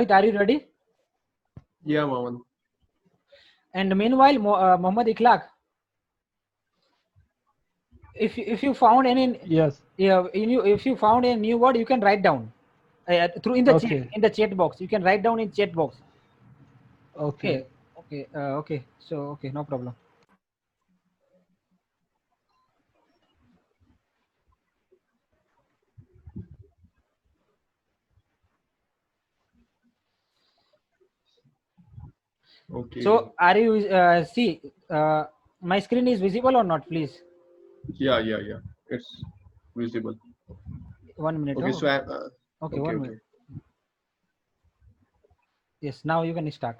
Mohit, are you ready? Yeah, Maman. And meanwhile, Mohammad Ikhlaq, if you found any, Yes. yeah, if you found a new word, you can write down through Okay. in the chat box. You can write down in chat box. Okay. Okay, okay, okay. So okay, no problem. Okay. So are you see my screen is visible or not? Please, Yeah. It's visible. 1 minute. Okay, Oh, so okay, okay, 1 minute. okay. Yes, now you can start.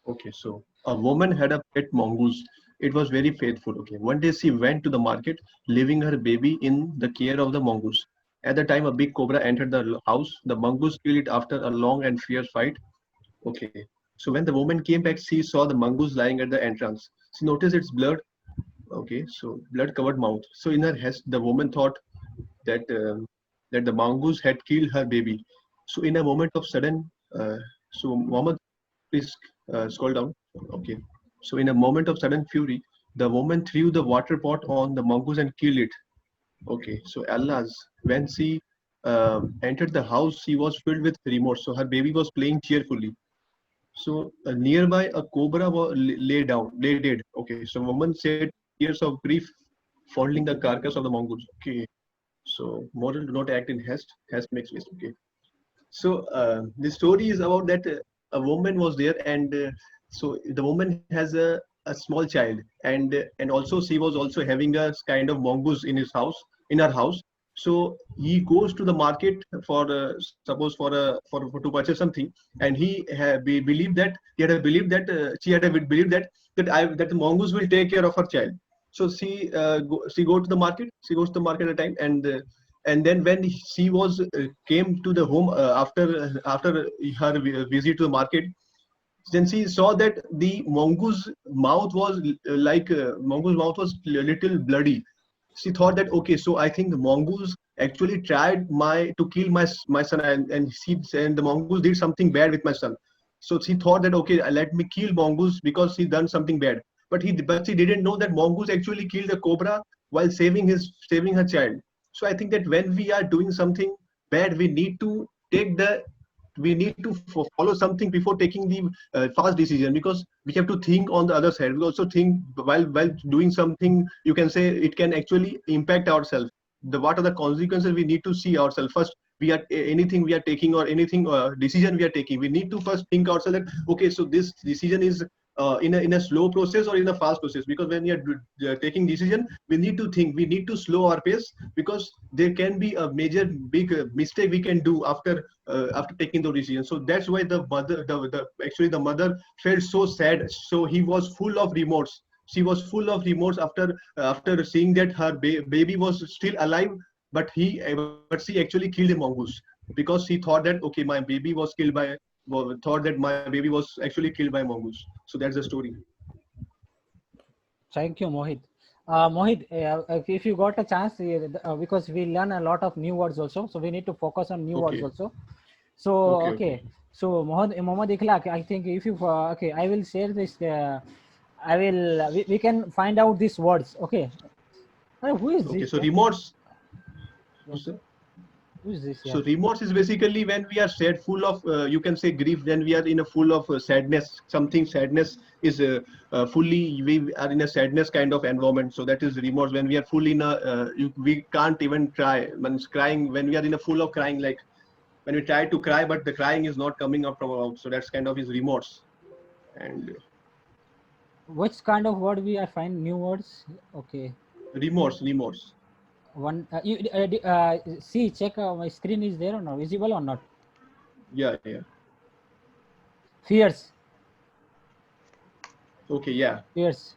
Okay, so a woman had a pet mongoose. It was very faithful. Okay, one day she went to the market, leaving her baby in the care of the mongoose. At the time, a big cobra entered the house. The mongoose killed it after a long and fierce fight. Okay, so when the woman came back, she saw the mongoose lying at the entrance. She noticed its blood. Okay, so blood covered mouth. So in her haste, the woman thought that that the mongoose had killed her baby. So in a moment of sudden, so Muhammad, please scroll down. Okay. So in a moment of sudden fury, the woman threw the water pot on the mongoose and killed it. Okay. So Allah's when she entered the house, she was filled with remorse. So her baby was playing cheerfully. So nearby, a cobra lay dead. Okay. So woman said tears of grief fondling the carcass of the mongoose. Okay. So moral do not act in haste. Haste makes waste. Okay. So the story is about that a woman was there, and so the woman has a small child, and also she was also having a kind of mongoose in his house, in her house. So he goes to the market for suppose for to purchase something, and believed that he had a belief that she had a belief that the mongoose will take care of her child. So she go to the market. She goes to the market at a time, and then when she was came to the home after her visit to the market, then she saw that the mongoose mouth was mongoose mouth was a little bloody. She thought that okay, so I think the mongoose actually tried my to kill my son, and the mongoose did something bad with my son. So she thought that okay, let me kill mongoose because he done something bad. But she didn't know that mongoose actually killed the cobra while saving her child. So I think that when we are doing something bad, take the we need to follow something before taking the fast decision, because we have to think on the other side. We also think while doing something, you can say it can actually impact ourselves. What are the consequences? We need to see ourselves first. We are anything we are taking, or anything decision we are taking, we need to first think ourselves that okay, so this decision is in a slow process or in a fast process. Because when we are taking decision, we need to think, we need to slow our pace, because there can be a major big mistake we can do after taking the decision. So that's why actually the mother felt so sad. So he was full of remorse. She was full of remorse after seeing that her baby was still alive, but she actually killed a mongoose, because she thought that okay, my baby was killed by thought that my baby was actually killed by mongoose. So that's the story. Thank you, Mohit. Mohit, if you got a chance, because we learn a lot of new words also, so we need to focus on new words Okay, also. So okay. okay, so Mohammad Ikhlaq, I think if you okay, I will share this. I will. We can find out these words. Okay. Who is Okay, this? so remorse. Yes. Who is this? Yeah. So remorse is basically when we are sad, full of you can say grief. When we are in a full of sadness, something sadness is fully we are in a sadness kind of environment. So that is remorse. When we are full in a we can't even cry. When crying, when we are in a full of crying, like when we try to cry, but the crying is not coming up from our mouth. So that's kind of his remorse. And Which kind of word we are find new words? Okay. remorse. One. See, check my screen is there or not? Visible or not? Yeah. Fierce. Okay, yeah. Fierce.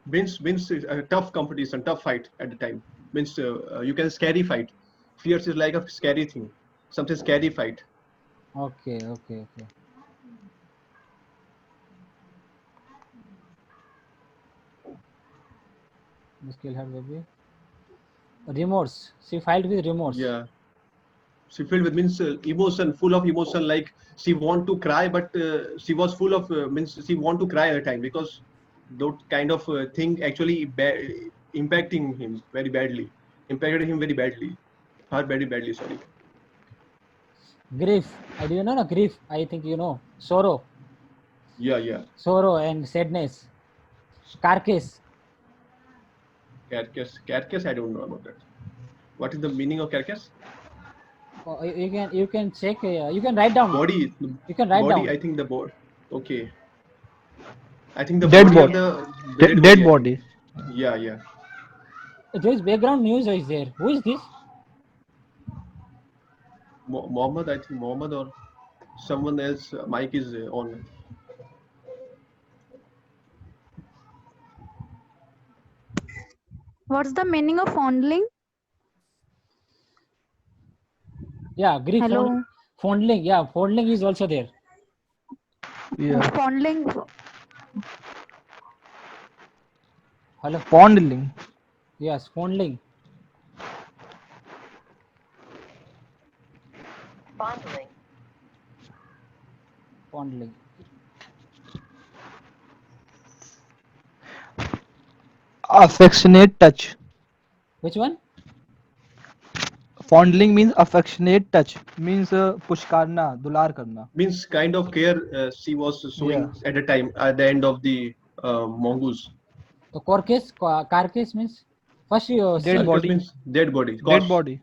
Means a tough competition, tough fight at the time. Means you can scary fight. Fierce is like a scary thing, something scary fight. Okay. This kill her baby. Remorse. She filed with remorse. Yeah. she filled with means emotion, full of emotion, like she want to cry, but she was full of means she want to cry at the time, because that kind of thing actually impacting him very badly, impacted him very badly, her very badly, sorry. Grief. I do you know no, grief. I think you know. Sorrow. Yeah, yeah. Sorrow and sadness. Carcass. Carcass, I don't know about that. What is the meaning of carcass? You can check. You can write down. Body. You can write Body, down. I think the body. Okay, I think the Dead body of body. Okay. the dead Dead body, I think. body. Yeah, yeah. There is background news is there. Who is this? Mohammed, I think Mohammed or someone else. Mic is on. What's the meaning of fondling? Yeah, grief. Hello. Fondling. Yeah, fondling is also there. Yeah. Fondling. Hello. Fondling. Yes, fondling. Fondling. Fondling. Affectionate touch. Which one? Fondling means affectionate touch. Means push karna, dular karna. Means kind of care she was Yeah. showing at the time at the end of the mongoose. The carcass. Carcass means first you Dead see. Carcass body. means dead body. Dead Corpse. body.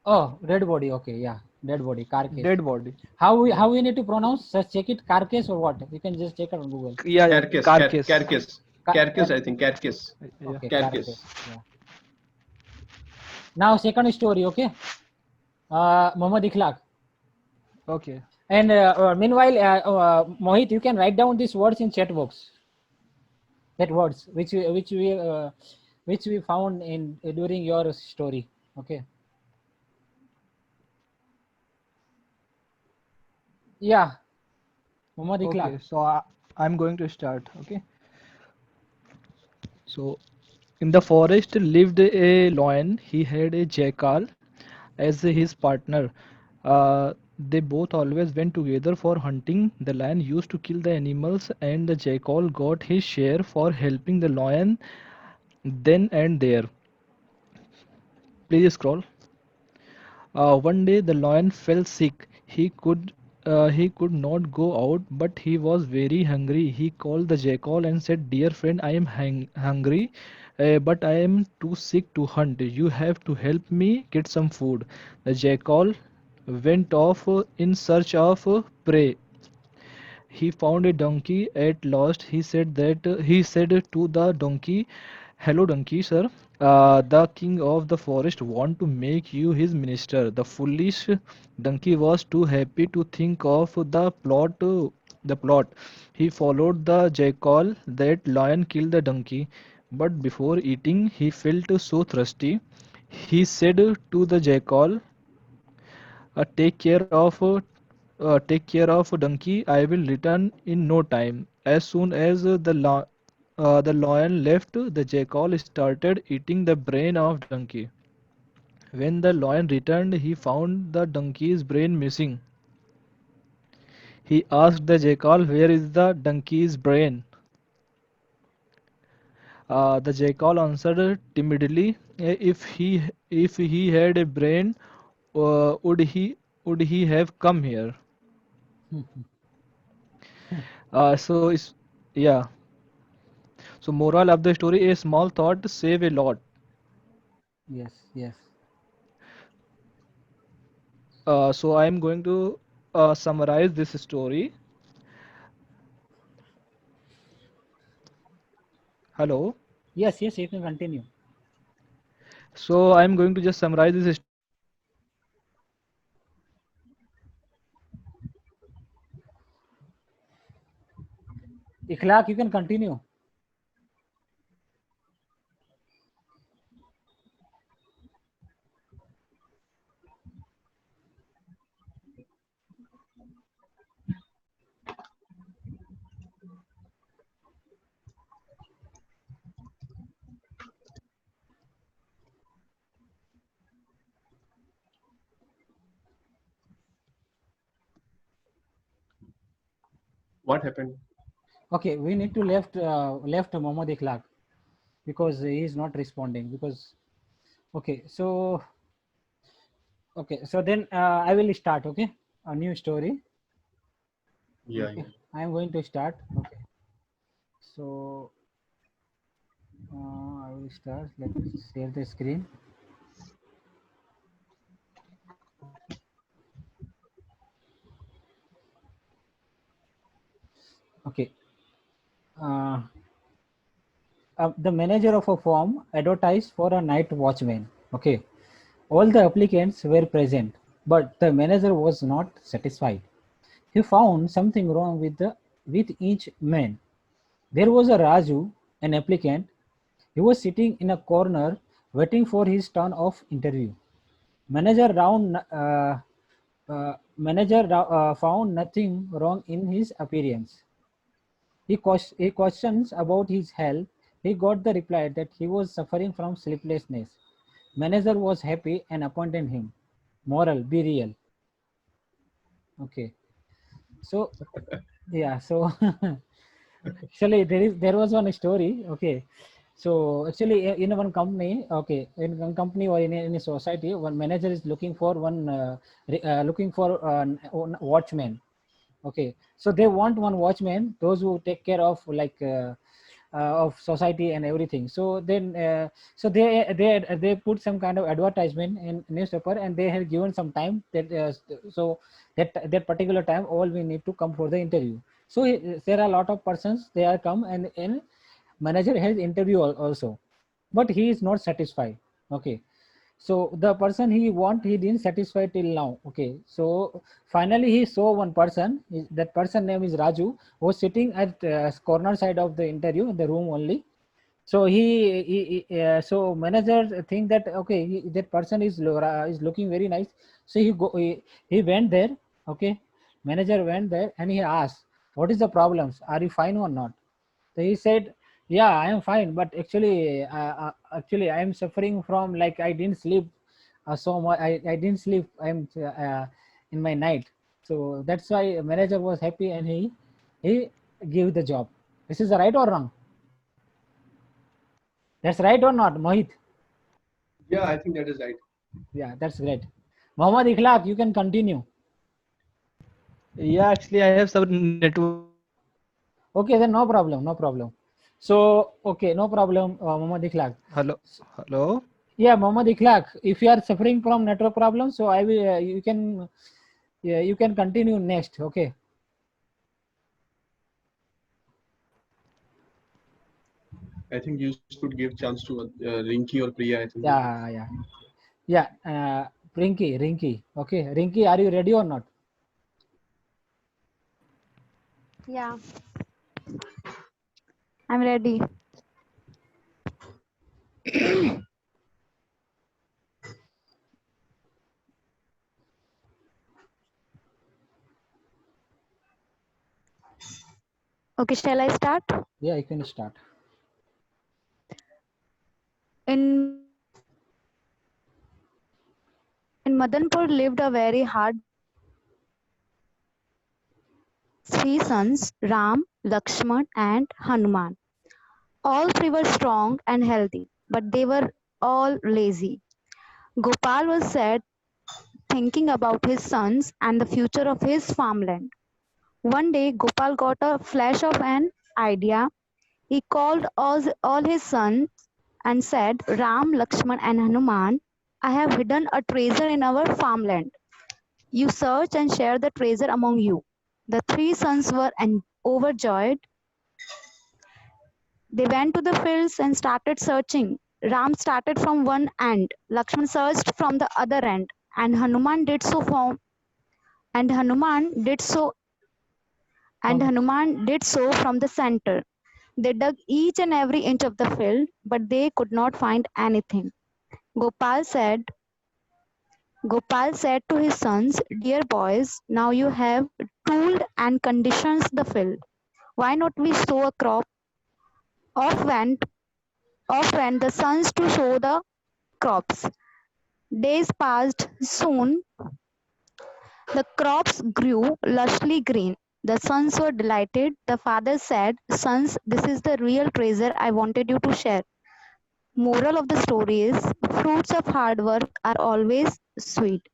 Oh, dead body. Okay, yeah, dead body. Carcass. Dead body. How we need to pronounce? Just check it. Carcass or what? You can just check it on Google. Yeah, yeah. Carcass. Carcass. Carcass. Carcass. I think carcass. Yeah. Okay, carcass. Carcass. Yeah. Now second story. Okay. Mohammad Ikhlaq. Okay. And meanwhile, Mohit, you can write down these words in chat box. That words which we found in during your story. Okay. Yeah, Mohammad Ikhlaq. Okay. So I'm going to start. Okay. So in the forest lived a lion. He had a jackal as his partner. They both always went together for hunting. The lion used to kill the animals, and the jackal got his share for helping the lion then and there. Please scroll. One day the lion fell sick. He could not go out, but he was very hungry. He called the jackal and said, "Dear friend, I am hungry, but I am too sick to hunt. You have to help me get some food." The jackal went off in search of prey. He found a donkey at last. He said to the donkey, "Hello, donkey, sir. The king of the forest want to make you his minister." The foolish donkey was too happy to think of the plot. He followed the jackal. That lion killed the donkey, but before eating, he felt so thirsty. He said to the jackal, take care of donkey. I will return in no time." As soon as the lion left, the jackal started eating the brain of donkey. When the lion returned, he found the donkey's brain missing. He asked the jackal, "Where is the donkey's brain?" The jackal answered timidly, "If he had a brain, would he have come here?" So it's yeah. So moral of the story: a small thought save a lot. Yes, yes. So I am going to summarize this story. Hello. Yes, yes, you can continue. So I am going to just summarize this story. Ikhlaq, you can continue. What happened? Okay, we need to left Mohammad Ikhlaq because he is not responding. Because okay, so then I will start. Okay, a new story. Yeah, Okay, yeah. I am going to start. Okay, so I will start. Let me share the screen. Okay. Uh, the manager of a firm advertised for a night watchman. Okay. All the applicants were present, but the manager was not satisfied. He found something wrong with each man. There was a Raju, an applicant. He was sitting in a corner waiting for his turn of interview. Manager round found nothing wrong in his appearance. He questions about his health. He got the reply that he was suffering from sleeplessness. Manager was happy and appointed him. Moral, be real. Okay. So yeah, so actually there was one story. Okay. So actually in one company, okay, in one company or in a society, one manager is looking for looking for one watchman. Okay, so they want one watchman, those who take care of of society and everything. So then so they put some kind of advertisement in newspaper, and they have given some time that so that particular time all we need to come for the interview. So there are a lot of persons, they are come, and manager has interview also, but he is not satisfied. Okay, so the person he want, he didn't satisfy till now. Okay, so finally he saw one person. That person name is Raju, was sitting at corner side of the interview in the room only. So so manager think that okay, that person is looking very nice. So he went there. Okay, manager went there and he asked, what is the problems, are you fine or not? So he said, yeah, I am fine, but actually I am suffering from, like, I didn't sleep so much. I didn't sleep. I'm in my night. So that's why manager was happy, and he gave the job. This is right or wrong? That's right or not, Mohit? Yeah, I think that is right. Yeah, that's great. Mohammad Ikhlaq, you can continue. Yeah, actually, I have some network issue. Okay, then no problem, no problem. So okay, no problem, Mohammad Ikhlaq. Hello, hello. Yeah, Mohammad Ikhlaq, if you are suffering from network problems, so I will you can, yeah, you can continue next. Okay. I think you should give chance to Rinky or Priya. I think. Yeah, yeah, yeah. Rinky. Okay, Rinky, are you ready or not? Yeah, I'm ready. Okay, shall I start? Yeah, you can start. In Madanpur lived a very hard three sons, Ram, Lakshman, and Hanuman. All three were strong and healthy, but they were all lazy. Gopal was sad, thinking about his sons and the future of his farmland. One day, Gopal got a flash of an idea. He called all his sons and said, Ram, Lakshman, and Hanuman, I have hidden a treasure in our farmland. You search and share the treasure among you. The three sons were overjoyed. They went to the fields and started searching. Ram started from one end, Lakshman searched from the other end, and Hanuman did so from the center. They dug each and every inch of the field, but they could not find anything. Gopal said, Gopal said to his sons, Dear boys, now you have tooled and conditioned the field. Why not we sow a crop? Off went, off went the sons to sow the crops. Days passed. Soon the crops grew lushly green. The sons were delighted. The father said, "Sons, this is the real treasure I wanted you to share." Moral of the story is fruits of hard work are always sweet.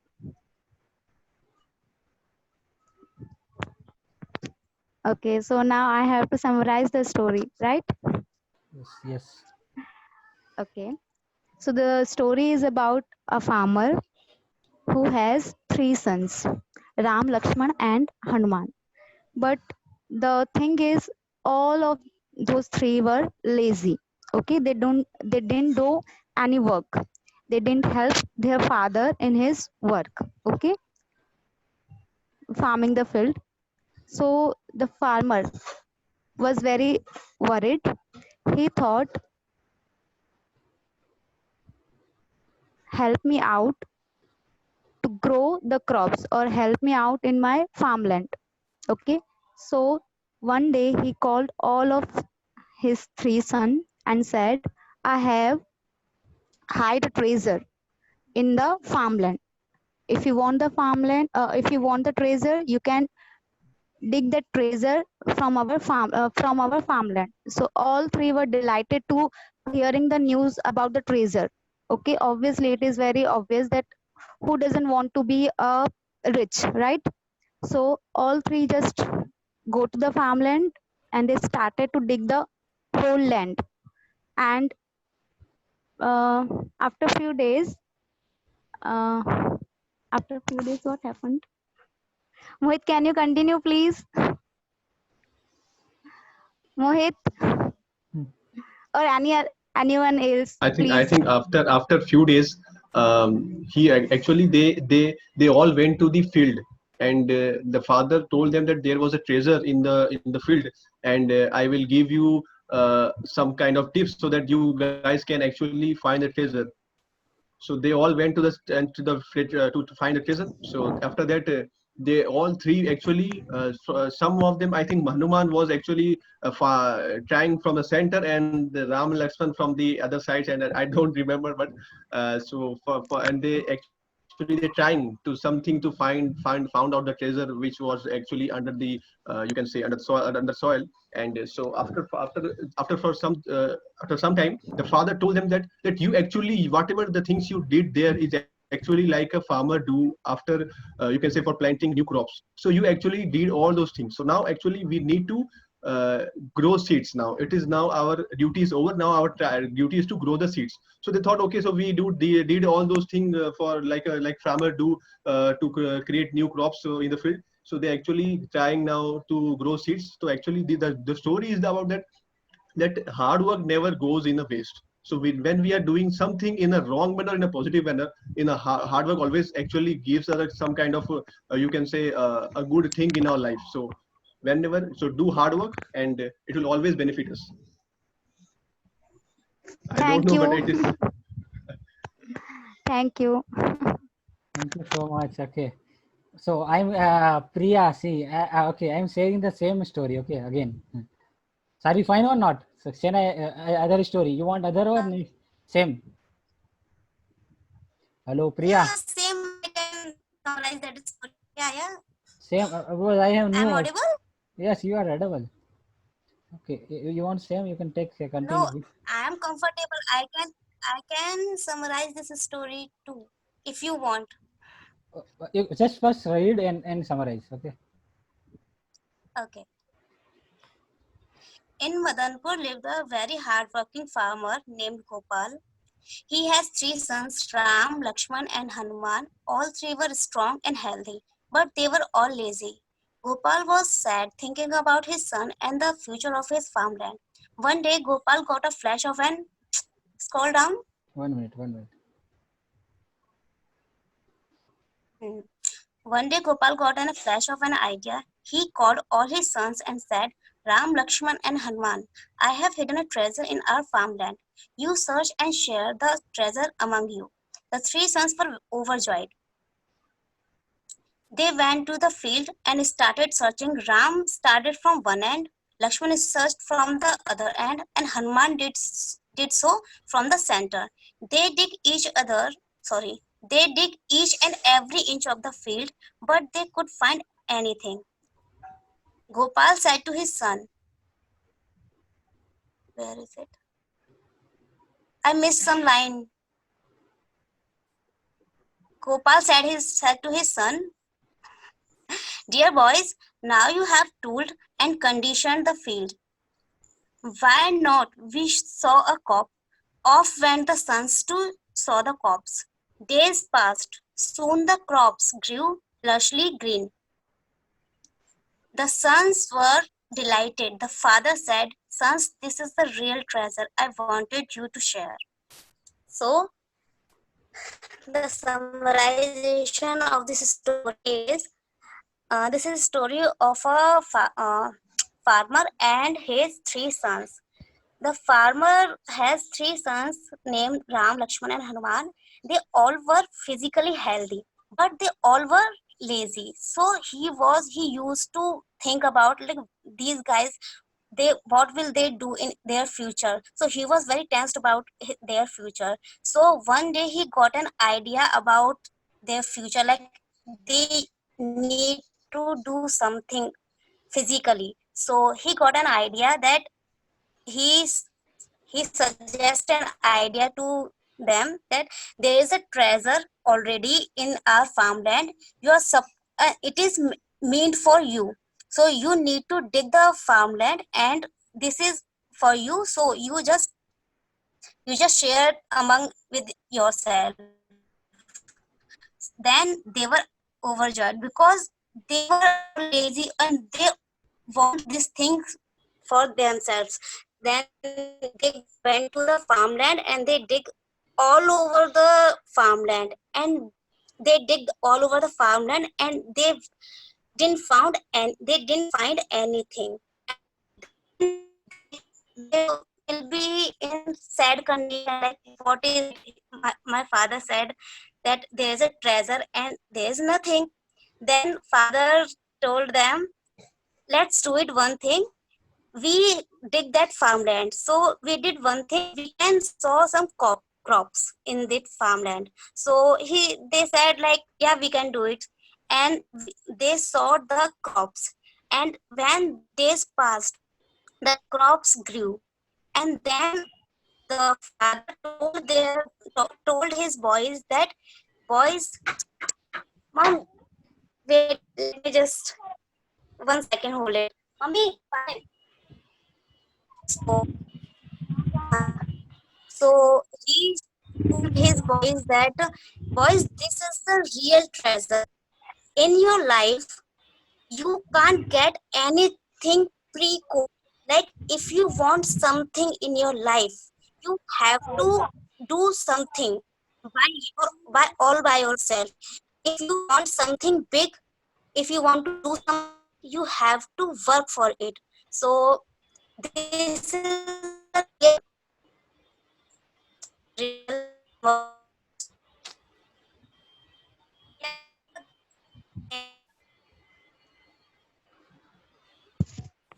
Okay, so now I have to summarize the story, right? Yes, yes. Okay. So the story is about a farmer who has three sons, Ram, Lakshman, and Hanuman. But the thing is, all of those three were lazy. Okay, they didn't do any work. They didn't help their father in his work. Okay, farming the field. So the farmer was very worried. He thought, help me out to grow the crops or help me out in my farmland. Okay, so one day he called all of his three sons and said, I have hide a treasure in the farmland. If you want the farmland, if you want the treasure, you can dig that treasure from our farmland. So all three were delighted to hearing the news about the treasure. Okay, obviously it is very obvious that who doesn't want to be rich, right? So all three just go to the farmland and they started to dig the whole land. And uh, after few days, uh, what happened? Mohit, can you continue, please? Mohit Hmm. or anyone else, I please. think after few days, actually they all went to the field, and the father told them that there was a treasure in the field, and I will give you some kind of tips so that you guys can actually find the treasure. So they all went to the fridge to find the treasure. So after that, they all three actually, some of them, I think Hanuman was actually trying from the center, and the Ram and Lakshman from the other side, and I don't remember, but for and they actually they're trying to something to found out the treasure which was actually under the you can say under soil. And so after some time, the father told them that you actually, whatever the things you did there is actually like a farmer do after you can say for planting new crops. So you actually did all those things. So now actually we need to grow seeds. Now it is now our duty is over. Now our duty is to grow the seeds. So they thought, okay, so we did all those things for like farmer do to create new crops in the field. So they actually trying now to grow seeds. So actually the story is about that hard work never goes in a waste. So when we are doing something in a wrong manner, in a positive manner, in a hard work always actually gives us some kind of you can say a good thing in our life. So whenever, so do hard work, and it will always benefit us. I don't Thank know, but you. it is. Thank you. Thank you so much. Okay. So I'm Priya. See, okay, I'm sharing the same story. Okay, again. Are we fine or not? So, shall I other story? You want other or same? Hello, Priya. Yeah, same. I can summarize that story. Yeah. Same. Because I have I'm new. audible? Yes, you are audible. Okay, you want same? You can take No, continue. I am comfortable. I can summarize this story too, if you want. You just first read and summarize. Okay. Okay. In Madanpur lived a very hardworking farmer named Gopal. He has three sons, Ram, Lakshman, and Hanuman. All three were strong and healthy, but they were all lazy. Gopal was sad thinking about his son and the future of his farmland. One day, Gopal got a flash of an scroll down. 1 minute. 1 minute. Hmm. One day, Gopal got a flash of an idea. He called all his sons and said, Ram, Lakshman, and Hanuman, I have hidden a treasure in our farmland. You search and share the treasure among you. The three sons were overjoyed. They went to the field and started searching. Ram started from one end, Lakshman searched from the other end, and Hanuman did so from the center. They dig each other, sorry, they dig each and every inch of the field, but they could find anything. Gopal said to his son, where is it? I missed some line. Gopal said to his son, "Dear boys, now you have tooled and conditioned the field. Why not? We saw a cop. Off went the sons to saw the copse. Days passed. Soon the crops grew lushly green. The sons were delighted. The father said, "Sons, this is the real treasure I wanted you to share." So, the summarization of this story is this is a story of a farmer and his three sons. The farmer has three sons named Ram, Lakshman, and Hanuman. They all were physically healthy, but they all were lazy. So he used to think about like these guys, they what will they do in their future. So he was very tensed about their future. So one day he got an idea about their future, like they need to do something physically. So he got an idea that he's he suggests an idea to them that there is a treasure already in our farmland. It is meant for you, so you need to dig the farmland, and this is for you. So you just share it among with yourself. Then they were overjoyed because they were lazy and they want these things for themselves. Then they went to the farmland and they dig all over the farmland, and they digged all over the farmland and they didn't find anything. Then they will be in sad condition, like what is it? My father said that there is a treasure and there is nothing. Then father told them, let's do it one thing. We dig that farmland. So we did one thing. We can sow some crops in that farmland. So they said like, yeah, we can do it. And they sowed the crops. And when days passed, the crops grew. And then the father told his boys that, boys, mom, wait, let me just 1 second hold it. Mommy, fine. So So he told his boys that, boys, this is the real treasure. In your life, you can't get anything pre-cooked. Like if you want something in your life, you have to do something by all by yourself. If you want something big, if you want to do something big, you have to work for it. So this is the real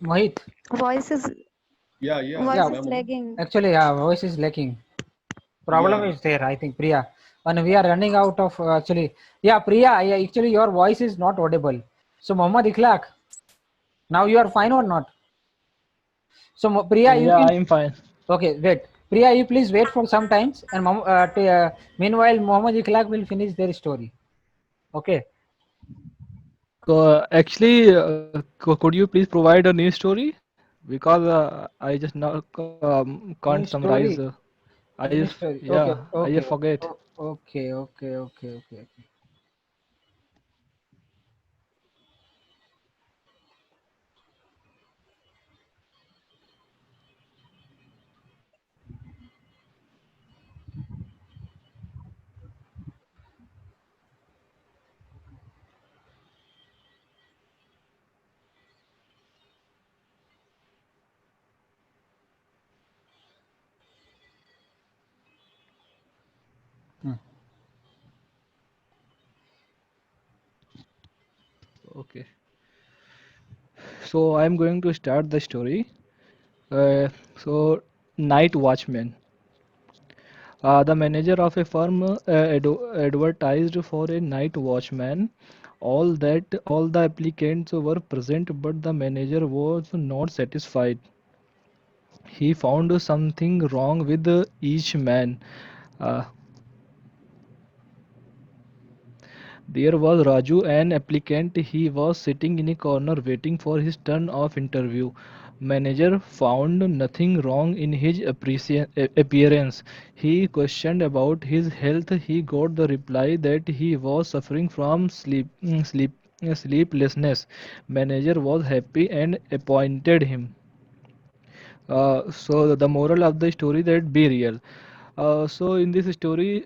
Mohit. Voice is Yeah, yeah, Yeah, voice is Memo. lagging. actually, yeah, voice is lacking. Problem Yeah. is there, I think, Priya. And we are running out of actually. Yeah, Priya, actually, your voice is not audible. So, Muhammad Ikhlaq, now you are fine or not? So, Priya, you Yeah, can. I'm fine. Okay, wait. Priya, you please wait for some times. And meanwhile, Muhammad Ikhlaq will finish their story. Okay. So actually, could you please provide a new story? Because I just now can't New summarize. story. I New just story. Okay, yeah, I just okay. forget. Okay. Hmm. Okay. So I'm going to start the story. So night watchman. The manager of a firm advertised for a night watchman. All the applicants were present, but the manager was not satisfied. He found something wrong with each man. Uh, there was Raju, an applicant. He was sitting in a corner waiting for his turn of interview. Manager found nothing wrong in his appearance. He questioned about his health. He got the reply that he was suffering from sleeplessness. Manager was happy and appointed him. So the moral of the story that be real. So in this story,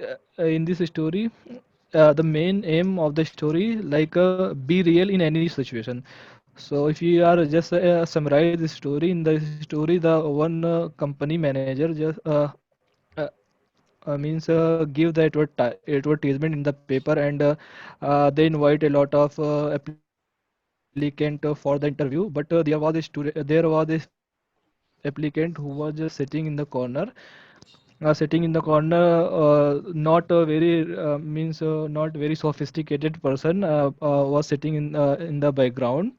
the main aim of the story be real in any situation. So if you are just summarize the story, in the story, the one company manager just uh, give the advertisement in the paper, and they invite a lot of applicant for the interview. But there was a applicant who was just sitting in the corner, not a very not very sophisticated person, was sitting in the background,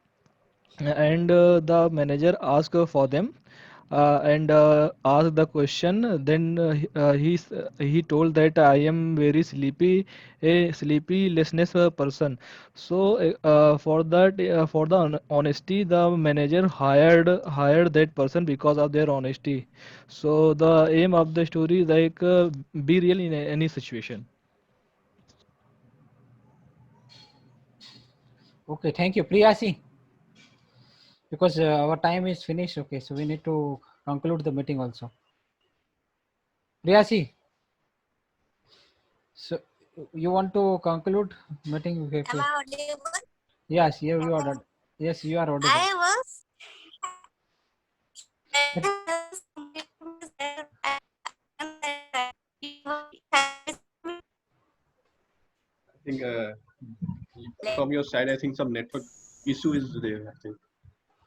and the manager asked for them, and asked the question. Then he told that I am very sleepy, a sleepylessness person. So for the honesty, the manager hired that person because of their honesty. So the aim of the story be real in any situation. Okay, thank you, Priyasi. Because our time is finished. Okay, so we need to conclude the meeting also. Priyasi, so you want to conclude meeting? Okay, Am I audible? yes, you are. Yes, you are audible. I was I think from your side, I think some network issue is there. I think.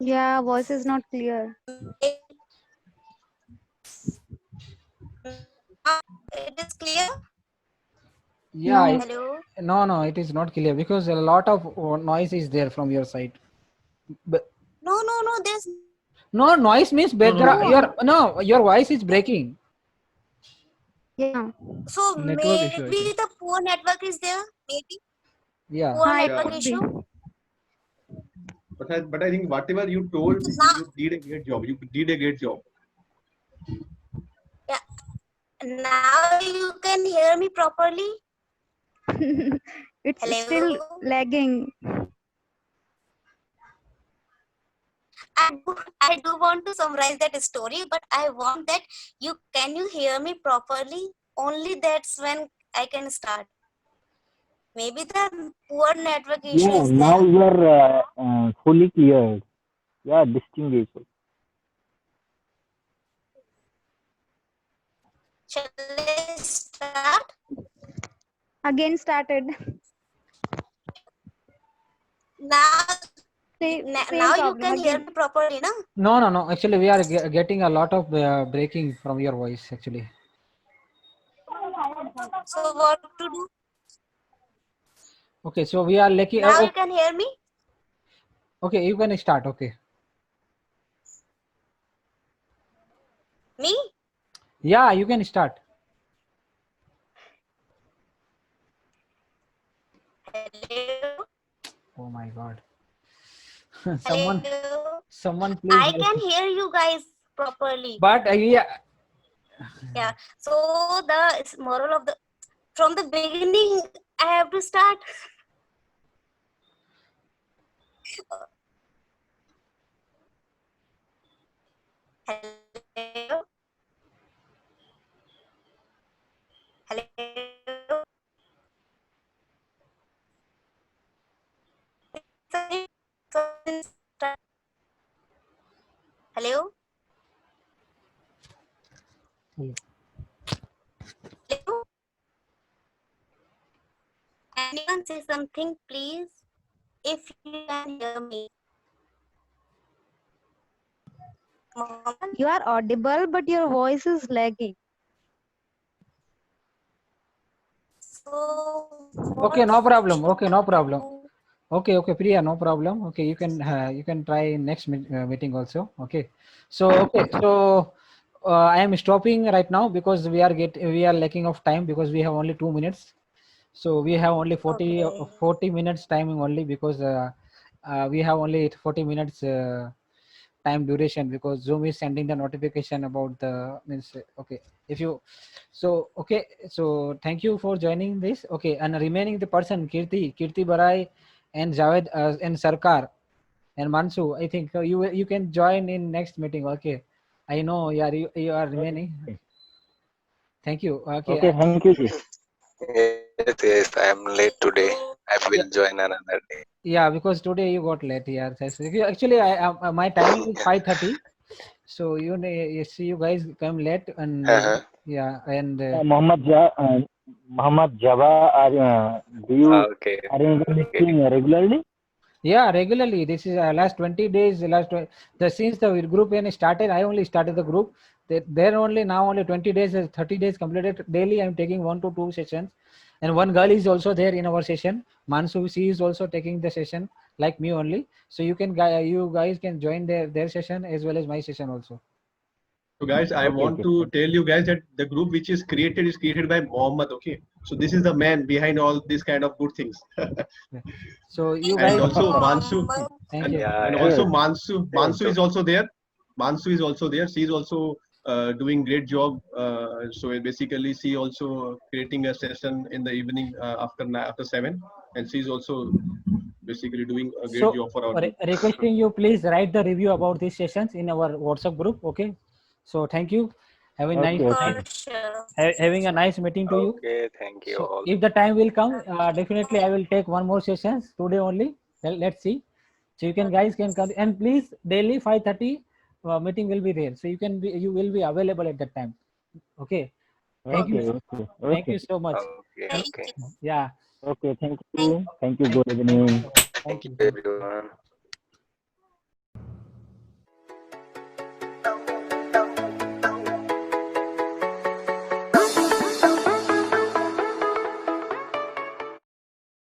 Yeah, voice is not clear. It is clear. Yeah, No. Hello. no, it is not clear because a lot of noise is there from your side. But No. There's no, noise means No, no, background. no. Your voice is breaking. Yeah. so Network issue, I maybe think. the poor network is there. Maybe Yeah. poor It Yeah, network could be. issue. but I think whatever you told, Now, you did a great job. You did a great job. yeah. Now you can hear me properly. It's still Hello. lagging. I do want to summarize that story, but I want that you hear me properly? Only that's when I can start. Maybe the poor network issue Yeah, is now there. you are fully cleared. Yeah, distinguishable. Shall I start? Again started. Now, Same now you problem can hear again. me properly, no? No. Actually, we are getting a lot of breaking from your voice. Actually. So what to do? Okay, so we are lucky. Now you can hear me? Okay, you can start. Okay. Me? Yeah, you can start. Hello? Oh my God. Hello? Someone, please. I can hear you guys properly. But yeah, Yeah. So the moral of the from the beginning I have to start. Hello? Hello? Hello? Hello? Anyone say something, please? If you can hear me. Mohammed? You are audible, but your voice is lagging. So okay, what no problem. should Okay, I no problem. do? Okay, okay, Priya, no problem. Okay, you can try next meeting also. Okay, so I am stopping right now because we are lacking of time because we have only 2 minutes. So we have only 40 minutes timing only because we have only 40 minutes time duration because Zoom is sending the notification about the means. Okay, if you okay, so thank you for joining this. Okay, and remaining the person Kirti Barai and Javed and Sarkar and Mansu, I think you can join in next meeting. Okay, I know you are remaining. Thank you. Okay, Okay, thank you, ji. Yes, I am late today. I yeah, will join another day. yeah, because today you got late. Yeah, actually, I my timing is 5:30. So you see, you guys come late and Uh-huh. yeah, and Muhammad Java, do you Okay. arrange a Getting. meeting regularly? yeah, regularly. This is last 20 days. Since the group when it started, I only started the group. There only now only 20 days, 30 days completed. Daily, I'm taking 1 to 2 sessions, and one girl is also there in our session. Mansu, she is also taking the session like me only. So you guys can join their session as well as my session also. So guys, I Okay, want okay. to tell you guys that the group which is created by Mohammed. Okay, so this is the man behind all these kind of good things. Yeah. So you And guys, Thank you, also Mansu, Mohammed. thank and you. Yeah, and yeah. also Yes, yes, Mansu is also there. Mansu is also there. She's also doing great job. So basically, she also creating a session in the evening after 7, and she's also basically doing a great So job for our group. requesting you please write the review about these sessions in our WhatsApp group. Okay. So thank you. Having okay, nice okay. For sure. having a nice meeting to you. Okay, thank you So all. if the time will come, definitely I will take one more sessions today only. Well, let's see. So you can guys can come and please daily 5:30 meeting will be there. So you will be available at that time. Okay. Thank you. Okay, okay, Thank okay. you so much. Okay, Thank okay. you. Yeah. Okay, thank Thank you. Thank you. Thank Good evening. Thank thank you, you. everyone.